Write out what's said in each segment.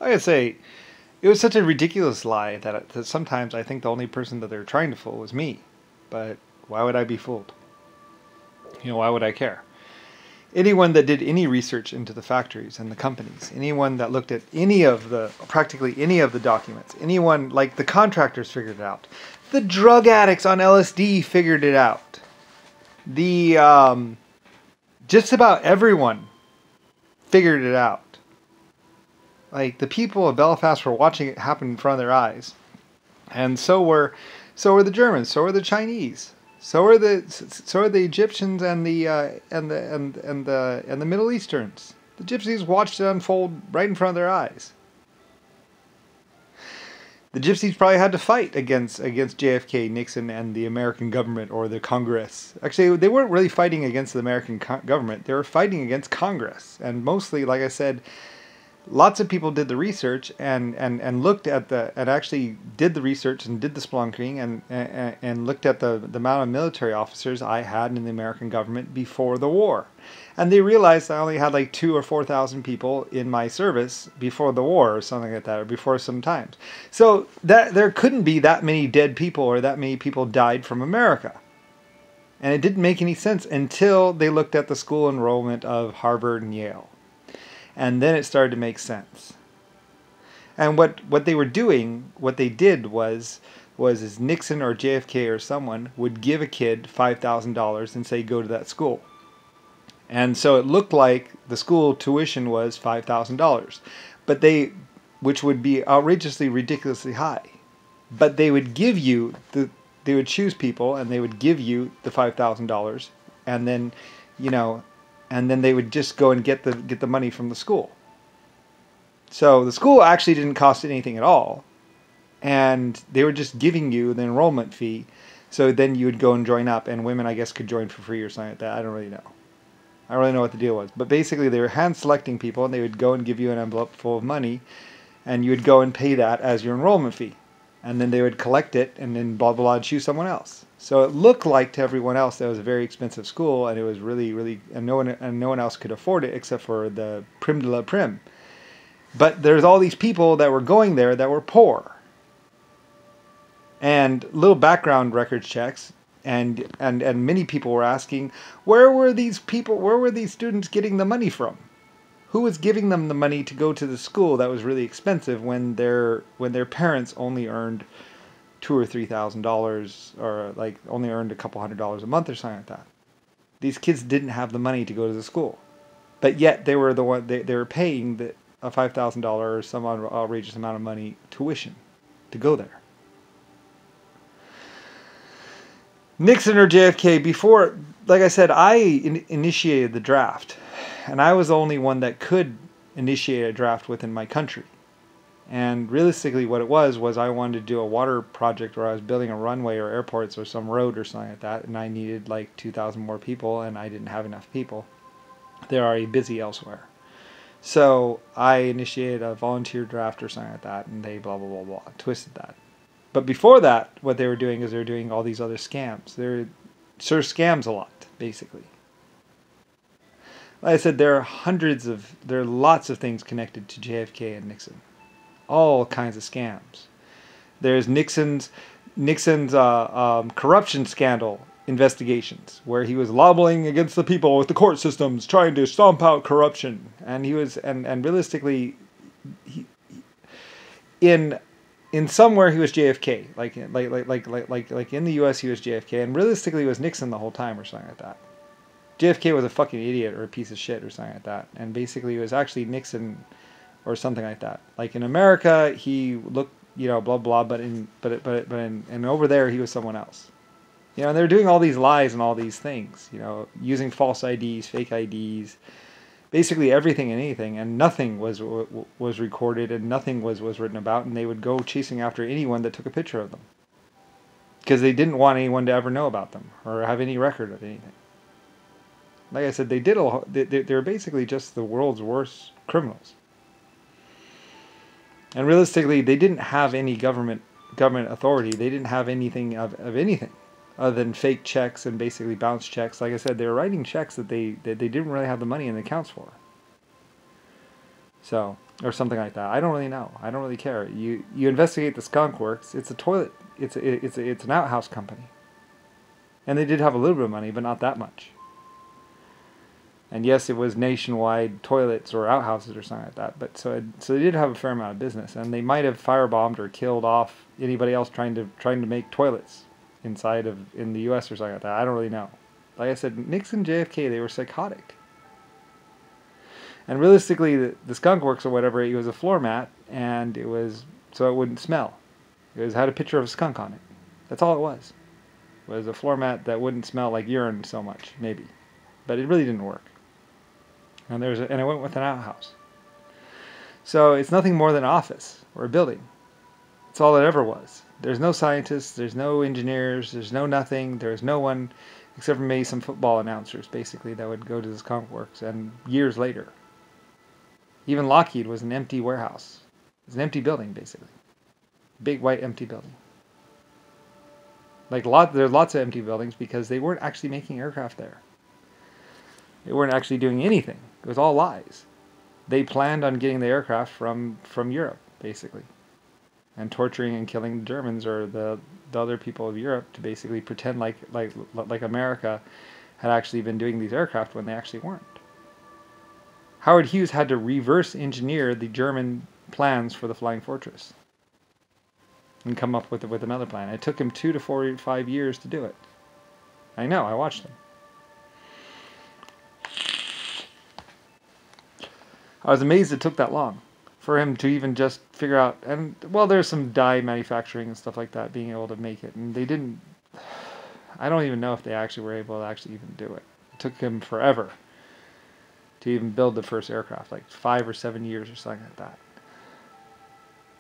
I gotta say, it was such a ridiculous lie that sometimes I think the only person that they're trying to fool was me. But why would I be fooled? Why would I care? Anyone that did any research into the factories and the companies, anyone that looked at practically any of the documents, anyone, like the contractors figured it out. The drug addicts on LSD figured it out. Just about everyone figured it out. Like, the people of Belfast were watching it happen in front of their eyes. And so were the Germans, so were the Chinese. So are the Egyptians and the Middle Easterns. The Gypsies watched it unfold right in front of their eyes. The Gypsies probably had to fight against JFK, Nixon, and the American government or the Congress. Actually, they weren't really fighting against the American government. They were fighting against Congress. And mostly, like I said, lots of people did the research and looked at and actually did the research and did the spelunking and looked at the amount of military officers I had in the American government before the war. And they realized I only had like 2,000 or 4,000 people in my service before the war or something like that, or before some times. So that there couldn't be that many dead people or that many people died from America. And it didn't make any sense until they looked at the school enrollment of Harvard and Yale. And then it started to make sense. And what they were doing, what they did was Nixon or JFK or someone would give a kid $5,000 and say, go to that school. And so it looked like the school tuition was $5,000, which would be outrageously, ridiculously high. But they would give you they would choose people and they would give you the $5,000, and then, and then they would just go and get the money from the school. So the school actually didn't cost anything at all, and they were just giving you the enrollment fee. So then you would go and join up, and women, I guess, could join for free or something like that. I don't really know. I don't really know what the deal was. But basically, they were hand-selecting people, and they would go and give you an envelope full of money, and you would go and pay that as your enrollment fee. And then they would collect it, and then blah, blah, blah, and choose someone else. So it looked like to everyone else that it was a very expensive school, and it was really, really, and no one else could afford it except for the prim de la prim. But there's all these people that were going there that were poor. And little background records checks, and many people were asking, where were these students getting the money from? Who was giving them the money to go to the school that was really expensive when their parents only earned $2,000 or $3,000, or like only earned a couple $100s a month or something like that? These kids didn't have the money to go to the school, but yet they were they were paying a $5,000 or some outrageous amount of money tuition to go there. Nixon or JFK, before, like I said, I initiated the draft. And I was the only one that could initiate a draft within my country. And realistically what it was I wanted to do a water project where I was building a runway or airports or some road or something like that. And I needed like 2,000 more people, and I didn't have enough people. They're already busy elsewhere. So I initiated a volunteer draft or something like that, and they blah, blah, blah, blah, twisted that. But before that, what they were doing is they were doing all these other scams. They're scams a lot, basically. Like I said, there are lots of things connected to JFK and Nixon. All kinds of scams. There's Nixon's corruption scandal investigations, where he was lobbying against the people with the court systems, trying to stomp out corruption. And he was, and realistically, in somewhere he was JFK, like in the U.S. he was JFK, and realistically it was Nixon the whole time or something like that. JFK was a fucking idiot or a piece of shit or something like that, and basically it was actually Nixon or something like that. Like in America, he looked, blah blah, but over there he was someone else. And they're doing all these lies and all these things, using false IDs, fake IDs. Basically everything and anything, and nothing was recorded, and nothing was written about, and they would go chasing after anyone that took a picture of them, because they didn't want anyone to ever know about them or have any record of anything. Like I said, they're basically just the world's worst criminals. And realistically, they didn't have any government authority. They didn't have anything of anything other than fake checks and basically bounce checks. Like I said, they were writing checks that they didn't really have the money in the accounts for. So or something like that. I don't really know. I don't really care. You investigate the Skunk Works. It's a toilet. It's an outhouse company, and they did have a little bit of money, but not that much. And yes, it was nationwide toilets or outhouses or something like that. But so they did have a fair amount of business, and they might have firebombed or killed off anybody else trying to make toilets in the U.S. or something like that. I don't really know. Like I said, Nixon, JFK, they were psychotic. And realistically, the Skunk Works or whatever, it was a floor mat, and it was so it wouldn't smell. Had a picture of a skunk on it. That's all it was. It was a floor mat that wouldn't smell like urine so much, maybe, but it really didn't work. And I went with an outhouse. So it's nothing more than an office or a building. It's all it ever was. There's no scientists, there's no engineers, there's no nothing, there's no one except for maybe some football announcers, basically, that would go to this Skunk Works, and years later. Even Lockheed was an empty warehouse. It was an empty building, basically. Big white empty building. There's lots of empty buildings because they weren't actually making aircraft there. They weren't actually doing anything. It was all lies. They planned on getting the aircraft from Europe, basically, and torturing and killing the Germans or the other people of Europe to basically pretend like America had actually been doing these aircraft when they actually weren't. Howard Hughes had to reverse engineer the German plans for the Flying Fortress and come up with another plan. It took him 2 to 5 years to do it. I know, I watched him. I was amazed it took that long for him to even just figure out, and well, there's some die manufacturing and stuff like that, being able to make it, and they didn't, I don't even know if they actually were able to actually even do it. It took him forever to even build the first aircraft, like 5 or 7 years or something like that.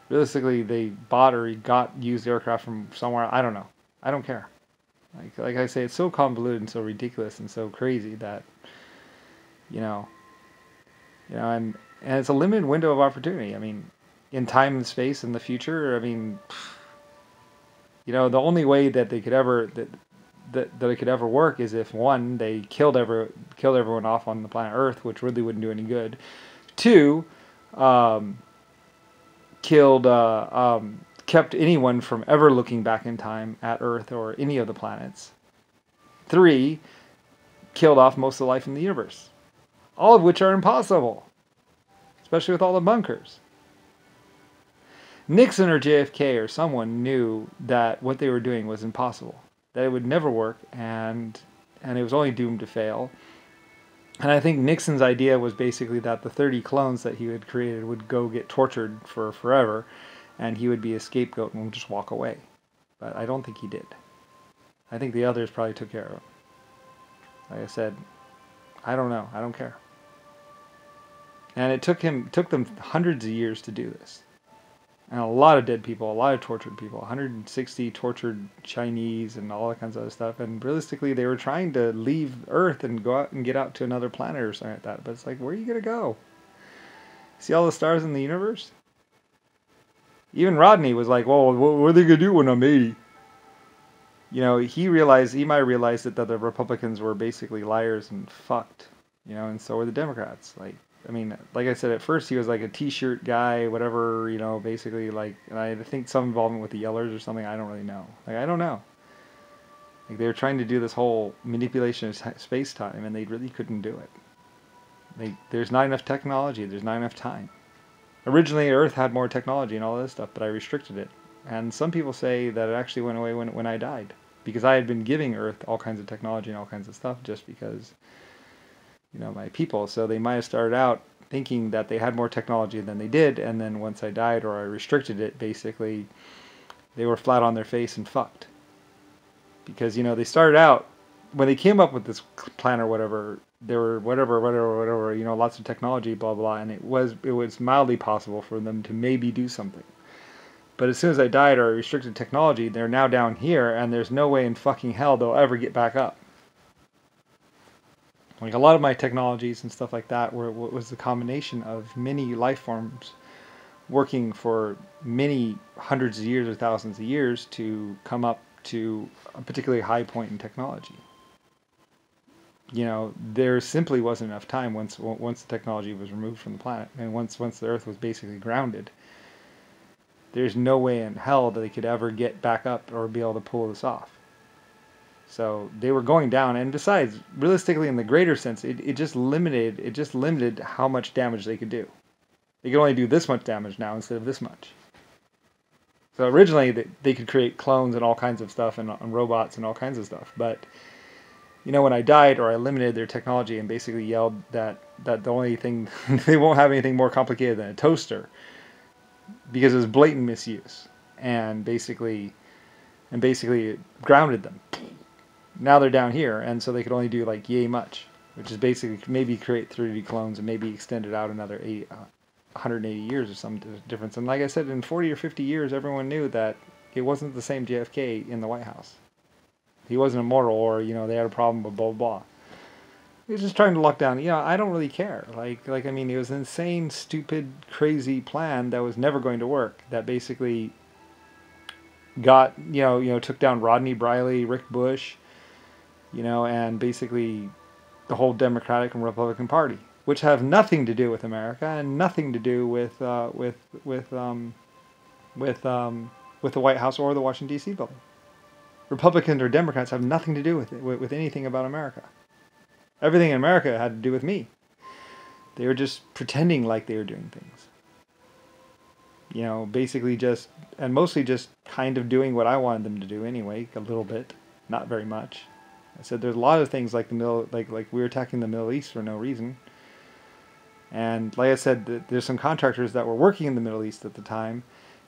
Realistically, they bought or got used aircraft from somewhere, I don't know. I don't care. Like I say, it's so convoluted and so ridiculous and so crazy that, and it's a limited window of opportunity. I mean, in time and space in the future, I mean, the only way that they could ever that it could ever work is if, one, they killed everyone off on the planet Earth, which really wouldn't do any good. 2, kept anyone from ever looking back in time at Earth or any of the planets. 3, killed off most of the life in the universe. All of which are impossible, especially with all the bunkers. Nixon or JFK or someone knew that what they were doing was impossible, that it would never work, and it was only doomed to fail. And I think Nixon's idea was basically that the 30 clones that he had created would go get tortured for forever, and he would be a scapegoat and would just walk away. But I don't think he did. I think the others probably took care of him. Like I said, I don't know. I don't care. And it took them hundreds of years to do this. And a lot of dead people, a lot of tortured people, 160 tortured Chinese and all that kinds of other stuff. And realistically, they were trying to leave Earth and go out and get out to another planet or something like that. But it's like, where are you going to go? See all the stars in the universe? Even Rodney was like, well, what are they going to do when I'm 80? He might realize that the Republicans were basically liars and fucked, and so were the Democrats. Like I said, at first he was like a t-shirt guy, whatever, basically and I think some involvement with the Yellers or something, I don't really know. I don't know. They were trying to do this whole manipulation of space-time, and they really couldn't do it. There's not enough technology, there's not enough time. Originally, Earth had more technology and all this stuff, but I restricted it. And some people say that it actually went away when I died, because I had been giving Earth all kinds of technology and all kinds of stuff just because, my people. So they might have started out thinking that they had more technology than they did, and then once I died or I restricted it, basically, they were flat on their face and fucked. Because, they started out, when they came up with this plan or whatever, there were whatever, lots of technology, blah, blah, and it was mildly possible for them to maybe do something. But as soon as I died or I restricted technology, they're now down here, and there's no way in fucking hell they'll ever get back up. A lot of my technologies and stuff like that was a combination of many life forms working for many hundreds of years or thousands of years to come up to a particularly high point in technology. there simply wasn't enough time once the technology was removed from the planet, and once the Earth was basically grounded. There's no way in hell that they could ever get back up or be able to pull this off. So they were going down, and besides, realistically, in the greater sense, it just limited how much damage they could do. They could only do this much damage now instead of this much. So originally they could create clones and all kinds of stuff and robots and all kinds of stuff, but when I died or I eliminated their technology and basically yelled that the only thing they won't have anything more complicated than a toaster, because it was blatant misuse, and basically it grounded them. Now they're down here, and so they could only do like yay much, which is basically maybe create 3D clones and maybe extend it out another 180 years or some difference. And like I said, in 40 or 50 years, everyone knew that it wasn't the same JFK in the White House. He wasn't immortal, or they had a problem with blah blah. He was just trying to lock down. I don't really care. I mean, it was an insane, stupid, crazy plan that was never going to work. That basically got took down Rodney Briley, Rick Bush, and basically the whole Democratic and Republican Party, which have nothing to do with America and nothing to do with the White House or the Washington D.C. building. Republicans or Democrats have nothing to do with anything about America. Everything in America had to do with me. They were just pretending like they were doing things. Basically mostly just kind of doing what I wanted them to do anyway, a little bit, not very much. I said there's a lot of things like like we were attacking the Middle East for no reason. And like I said, there's some contractors that were working in the Middle East at the time,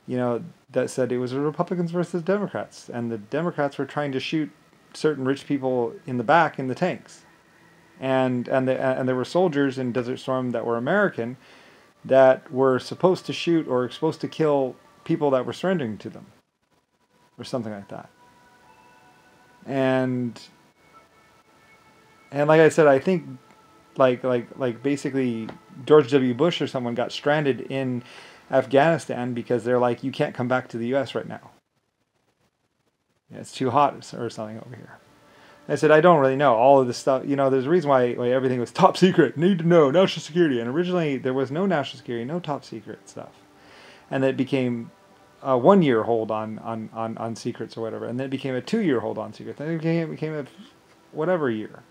that said it was Republicans versus Democrats, and the Democrats were trying to shoot certain rich people in the back in the tanks. And there were soldiers in Desert Storm that were American that were supposed to shoot or supposed to kill people that were surrendering to them, or something like that. And like I said, I think like basically George W. Bush or someone got stranded in Afghanistan because they're like, you can't come back to the U.S. right now. It's too hot or something over here. I said, I don't really know all of this stuff. There's a reason why everything was top secret, need to know, national security. And originally there was no national security, no top secret stuff. And then it became a 1 year hold on secrets or whatever. And then it became a 2 year hold on secrets. Then it became a whatever year.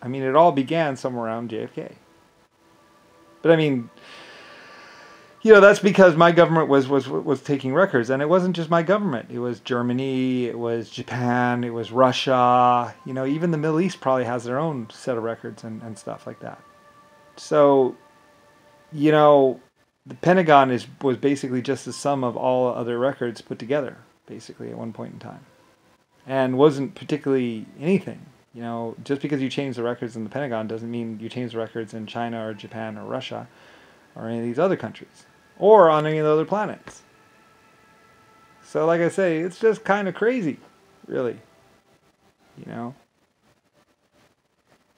I mean, it all began somewhere around JFK. But I mean, that's because my government was taking records, and it wasn't just my government. It was Germany, it was Japan, it was Russia. Even the Middle East probably has their own set of records and stuff like that. So, the Pentagon was basically just the sum of all other records put together, basically at one point in time, and wasn't particularly anything. Just because you change the records in the Pentagon doesn't mean you change the records in China or Japan or Russia or any of these other countries, or on any of the other planets. So like I say, it's just kind of crazy, really.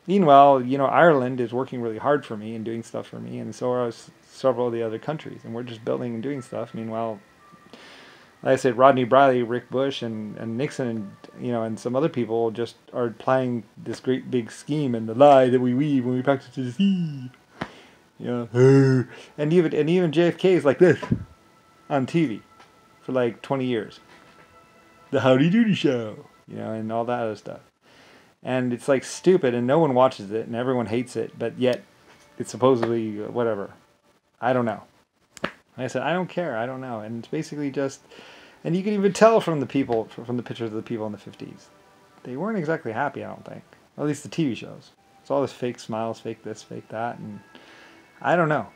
Meanwhile, Ireland is working really hard for me and doing stuff for me, and so are several of the other countries, and we're just building and doing stuff. Meanwhile, like I said, Rodney Briley, Rick Bush, and Nixon, and some other people just are playing this great big scheme and the lie that we weave when we practice to deceive. And even JFK is like this on TV for like 20 years. The Howdy Doody Show, and all that other stuff. And it's like stupid, and no one watches it, and everyone hates it, but yet it's supposedly whatever. I don't know. Like I said, I don't care. I don't know. And it's basically just, and you can even tell from the pictures of the people in the 50s. They weren't exactly happy, I don't think. At least the TV shows. It's all this fake smiles, fake this, fake that, and I don't know.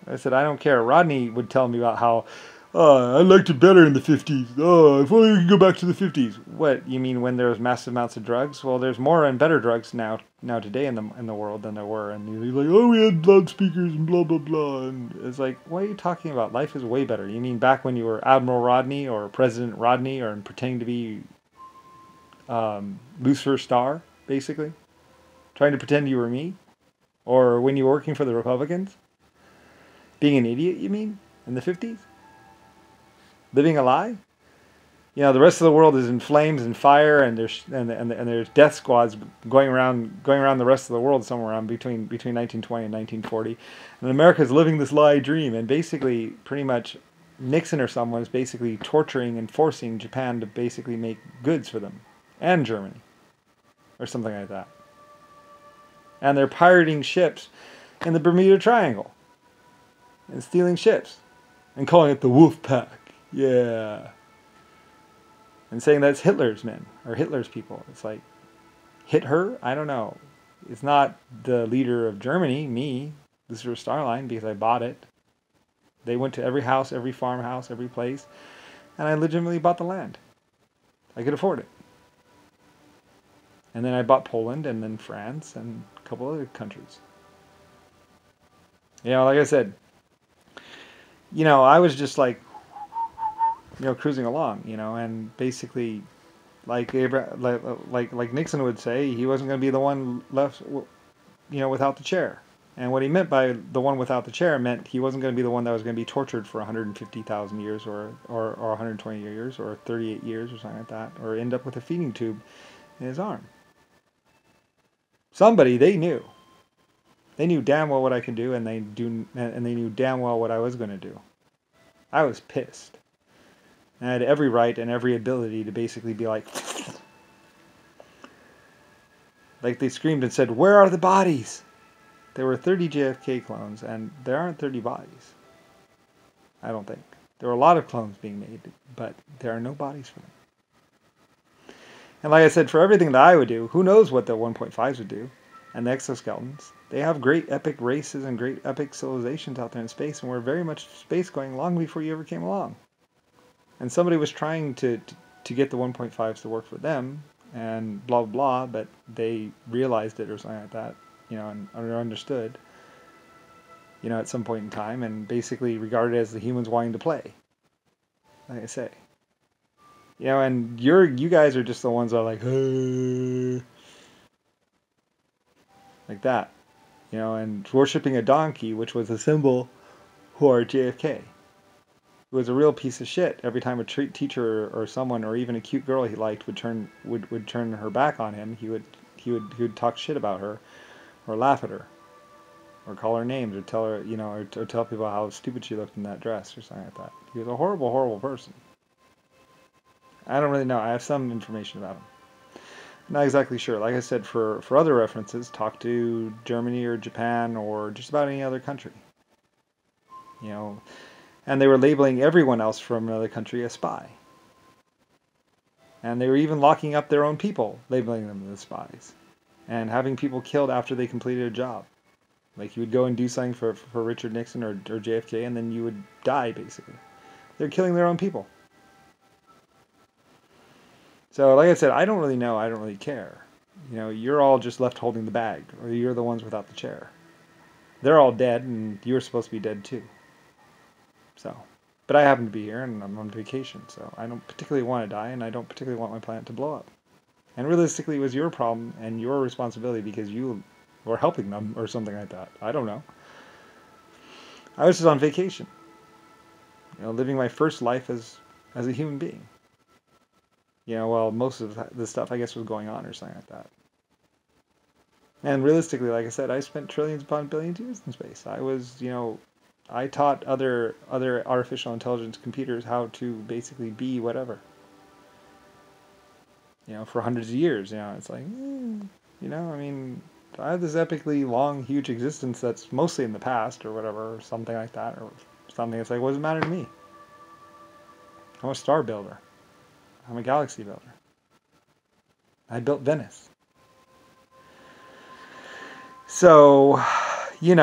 Like I said, I don't care. Rodney would tell me about how, I liked it better in the 50s. Oh, if only we could go back to the 50s. What, you mean when there was massive amounts of drugs? Well, there's more and better drugs now today in the world than there were. And he's like, oh, we had loudspeakers and blah, blah, blah. And it's like, what are you talking about? Life is way better. You mean back when you were Admiral Rodney or President Rodney or pretending to be Lucifer Star, basically? Trying to pretend you were me? Or when you were working for the Republicans? Being an idiot, you mean? In the 50s? Living a lie? the rest of the world is in flames and fire, and there's death squads going around the rest of the world somewhere around between 1920 and 1940, and America's living this lie dream, and basically pretty much Nixon or someone is basically torturing and forcing Japan to basically make goods for them, and Germany, or something like that, and they're pirating ships in the Bermuda Triangle, and stealing ships, and calling it the Wolf Pack, yeah. And saying that's Hitler's men, or Hitler's people. It's like, hit her? I don't know. It's not the leader of Germany, me. This is Starline, because I bought it. They went to every house, every farmhouse, every place, and I legitimately bought the land. I could afford it. And then I bought Poland, and then France, and a couple other countries. Like I said, I was just like, cruising along, and basically, like Nixon would say, he wasn't going to be the one left, without the chair. And what he meant by the one without the chair meant he wasn't going to be the one that was going to be tortured for 150,000 years, or 120 years, or 38 years, or something like that, or end up with a feeding tube in his arm. Somebody, they knew damn well what I could do, and they knew damn well what I was going to do. I was pissed. And I had every right and every ability to basically be like they screamed and said, "Where are the bodies?" There were 30 JFK clones, and there aren't 30 bodies. I don't think. There were a lot of clones being made, but there are no bodies for them. And like I said, for everything that I would do, who knows what the 1.5s would do, and the exoskeletons. They have great epic races and great epic civilizations out there in space, and we're very much space going long before you ever came along. And somebody was trying to get the 1.5s to work for them, and blah, blah, blah, but they realized it or something like that, and understood, at some point in time, and basically regarded it as the humans wanting to play, like I say. And you guys are just the ones that are like, like that, and worshipping a donkey, which was a symbol for JFK. It was a real piece of shit. Every time a teacher or someone, or even a cute girl he liked, would turn her back on him, he would talk shit about her, or laugh at her, or call her names, or tell her, or tell people how stupid she looked in that dress, or something like that. He was a horrible, horrible person. I don't really know. I have some information about him. Not exactly sure. Like I said, for other references, talk to Germany or Japan or just about any other country. And they were labeling everyone else from another country a spy. And they were even locking up their own people, labeling them as spies. And having people killed after they completed a job. Like you would go and do something for Richard Nixon or JFK, and then you would die, basically. They're killing their own people. So, like I said, I don't really know. I don't really care. You're all just left holding the bag, or you're the ones without the chair. They're all dead, and you're supposed to be dead too. So, but I happen to be here, and I'm on vacation, so I don't particularly want to die, and I don't particularly want my planet to blow up. And realistically, it was your problem and your responsibility because you were helping them, or something like that. I don't know. I was just on vacation. Living my first life as a human being. Well, most of the stuff, I guess, was going on or something like that. And realistically, like I said, I spent trillions upon billions of years in space. I was, I taught other artificial intelligence computers how to basically be whatever. For hundreds of years. It's like, I have this epically long, huge existence that's mostly in the past or whatever, or something like that, or something that's like, what does it matter to me? I'm a star builder. I'm a galaxy builder. I built Venice. So, and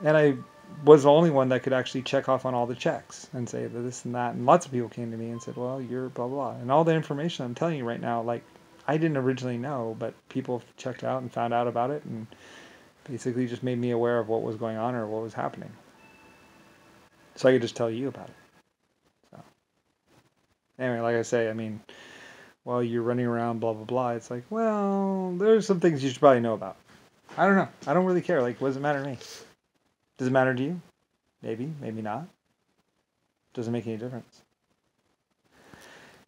I was the only one that could actually check off on all the checks and say this and that. And lots of people came to me and said, well, you're blah, blah, blah. And all the information I'm telling you right now, like, I didn't originally know, but people checked out and found out about it and basically just made me aware of what was going on or what was happening. So I could just tell you about it. So, anyway, like I say, while you're running around, blah, blah, blah, it's like, well, there's some things you should probably know about. I don't know. I don't really care. Like, what does it matter to me? Does it matter to you? Maybe, maybe not. Doesn't make any difference.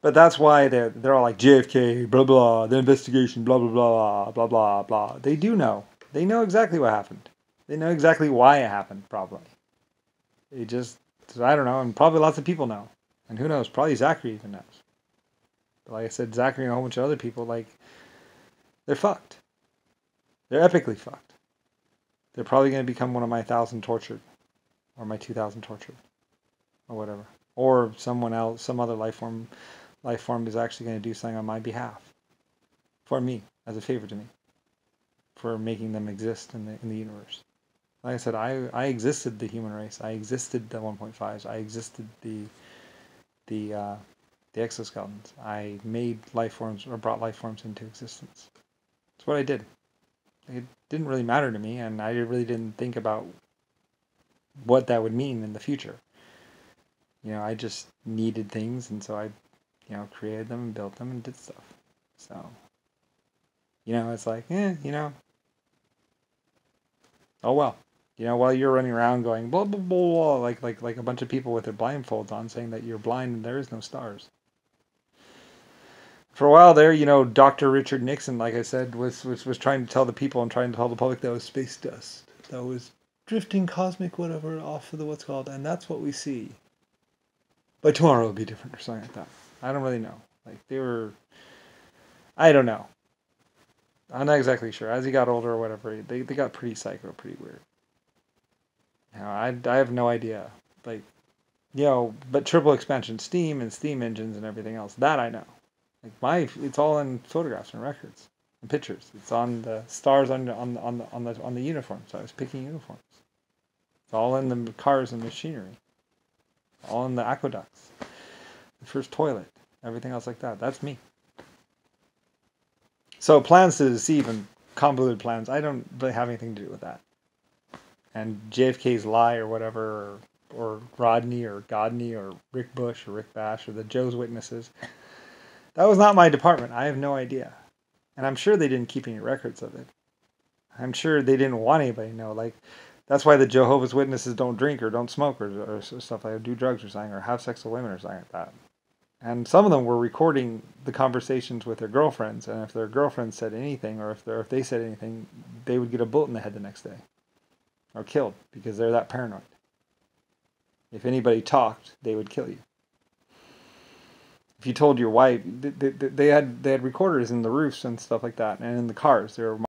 But that's why they're all like JFK, blah blah, the investigation, blah blah blah, blah blah blah. They do know. They know exactly what happened. They know exactly why it happened. Probably. They just, I don't know, and probably lots of people know, and who knows? Probably Zachary even knows. But like I said, Zachary and a whole bunch of other people, like, they're fucked. They're epically fucked. They're probably going to become one of my 1,000 tortured, or my 2,000 tortured, or whatever, or someone else, some other life form is actually going to do something on my behalf, for me, as a favor to me, for making them exist in the universe. Like I said, I existed the human race. I existed the 1.5s. I existed the exoskeletons. I made life forms, or brought life forms into existence. That's what I did. It didn't really matter to me, and I really didn't think about what that would mean in the future. I just needed things, and so I, created them and built them and did stuff. So, it's like, oh well. While you're running around going blah blah blah, like a bunch of people with their blindfolds on, saying that you're blind and there is no stars. For a while there, Dr. Richard Nixon, like I said, was trying to tell the people and trying to tell the public that was space dust, that was drifting cosmic whatever off of the what's called, and that's what we see. But tomorrow will be different or something like that. I don't really know. I don't know. I'm not exactly sure. As he got older or whatever, they got pretty psycho, pretty weird. I have no idea. But triple expansion steam and steam engines and everything else, that I know. It's all in photographs and records and pictures. It's on the stars on the uniforms. So I was picking uniforms. It's all in the cars and machinery. All in the aqueducts. The first toilet. Everything else like that. That's me. So plans to deceive and convoluted plans, I don't really have anything to do with that. And JFK's lie or whatever, or Rodney or Godney or Rick Bush or Rick Bash or the Joe's Witnesses, that was not my department. I have no idea. And I'm sure they didn't keep any records of it. I'm sure they didn't want anybody to know. That's why the Jehovah's Witnesses don't drink or don't smoke or stuff like that, do drugs or something, or have sex with women or something like that. And some of them were recording the conversations with their girlfriends, and if their girlfriends said anything, or if they said anything, they would get a bullet in the head the next day. Or killed, because they're that paranoid. If anybody talked, they would kill you. If you told your wife, they had recorders in the roofs and stuff like that, and in the cars. They were